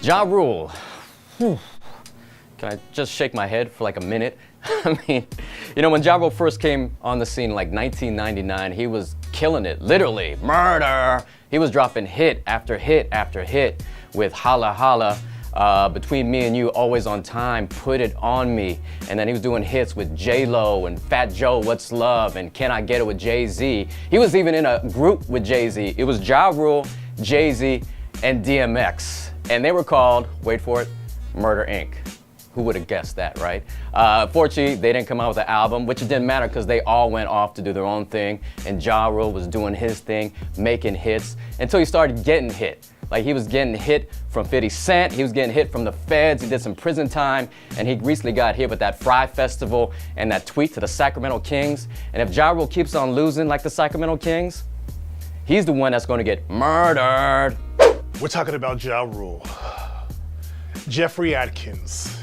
Ja Rule. Whew. Can I just shake my head for like a minute? I mean, you know, when Ja Rule first came on the scene like 1999, he was killing it, literally, murder. He was dropping hit after hit after hit with Holla Holla, Between Me and You, Always on Time, Put It On Me. And then he was doing hits with J-Lo and Fat Joe, What's Love, and Can I Get It with Jay-Z. He was even in a group with Jay-Z. It was Ja Rule, Jay-Z, and DMX. And they were called, wait for it, Murder Inc. Who would have guessed that, right? Fortunately, they didn't come out with an album, which it didn't matter because they all went off to do their own thing. And Ja Rule was doing his thing, making hits, until he started getting hit. Like, he was getting hit from 50 Cent, he was getting hit from the feds, he did some prison time, and he recently got hit with that Fyre Festival and that tweet to the Sacramento Kings. And if Ja Rule keeps on losing like the Sacramento Kings, he's the one that's gonna get murdered. We're talking about Ja Rule. Jeffrey Atkins,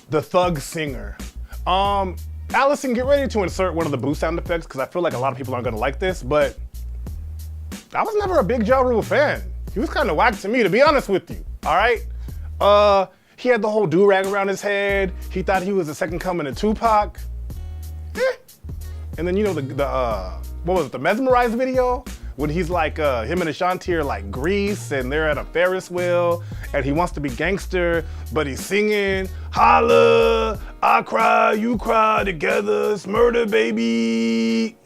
the thug singer. Allison, get ready to insert one of the boo sound effects because I feel like a lot of people aren't gonna like this, but I was never a big Ja Rule fan. He was kind of whack to me, to be honest with you, all right? He had the whole do-rag around his head. He thought he was the second coming of Tupac. And then, you know, what was it, the Mesmerized video? When he's like, him and Ashanti are like Grease and they're at a Ferris wheel and he wants to be gangster, but he's singing, holla, I cry, you cry together, it's murder, baby.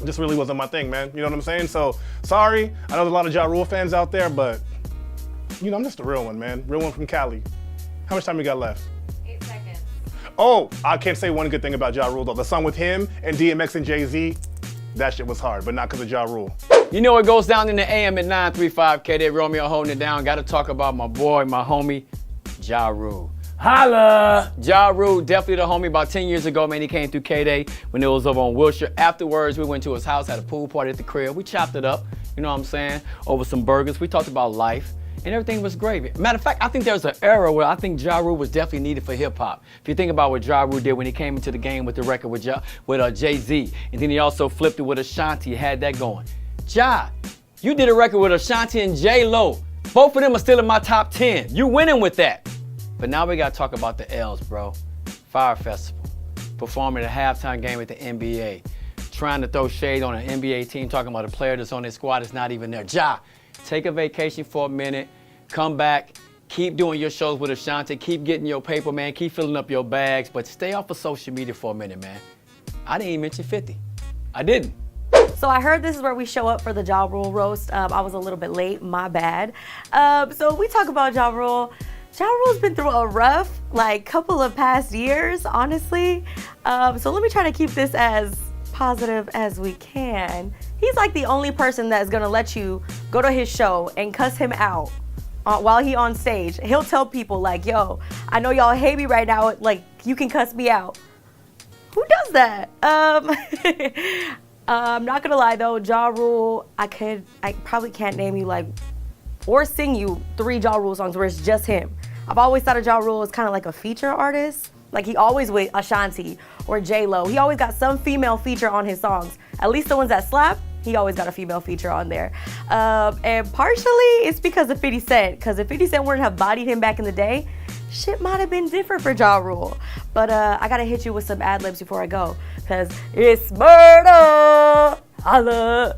This really wasn't my thing, man. You know what I'm saying? So, sorry. I know there's a lot of Ja Rule fans out there, but, you know, I'm just a real one, man. Real one from Cali. How much time we got left? 8 seconds. Oh, I can't say one good thing about Ja Rule, though. The song with him and DMX and Jay-Z, that shit was hard, but not because of Ja Rule. You know it goes down in the AM at 935, KDAY, Romeo holding it down. Gotta talk about my boy, my homie, Ja Rule. Holla! Ja Rule, definitely the homie. About 10 years ago, man, he came through KDAY when it was over on Wilshire. Afterwards, we went to his house, had a pool party at the crib. We chopped it up, you know what I'm saying, over some burgers. We talked about life, and everything was great. Matter of fact, I think there's an era where I think Ja Rule was definitely needed for hip hop. If you think about what Ja Rule did when he came into the game with the record with Jay-Z, and then he also flipped it with Ashanti, had that going. Ja, you did a record with Ashanti and J-Lo. Both of them are still in my top 10. You winning with that. But now we gotta talk about the L's, bro. Fyre Festival, performing at a halftime game at the NBA, trying to throw shade on an NBA team, talking about a player that's on their squad that's not even there. Ja, take a vacation for a minute, come back, keep doing your shows with Ashanti, keep getting your paper, man, keep filling up your bags, but stay off of social media for a minute, man. I didn't even mention 50. I didn't. So I heard this is where we show up for the Ja Rule roast. I was a little bit late, my bad. So we talk about Ja Rule. Ja Rule's been through a rough, couple of past years, honestly. So let me try to keep this as positive as we can. He's like the only person that's gonna let you go to his show and cuss him out while he on stage. He'll tell people like, yo, I know y'all hate me right now, you can cuss me out. Who does that? I'm not gonna lie though, Ja Rule, I probably can't name you or sing you 3 Ja Rule songs where it's just him. I've always thought of Ja Rule as kind of like a feature artist. Like he always with Ashanti or J-Lo. He always got some female feature on his songs. At least the ones that slap, he always got a female feature on there. And partially it's because of 50 Cent. Because if 50 Cent wouldn't have bodied him back in the day, shit might have been different for Ja Rule. But I gotta hit you with some ad libs before I go. Because it's murder. Holla.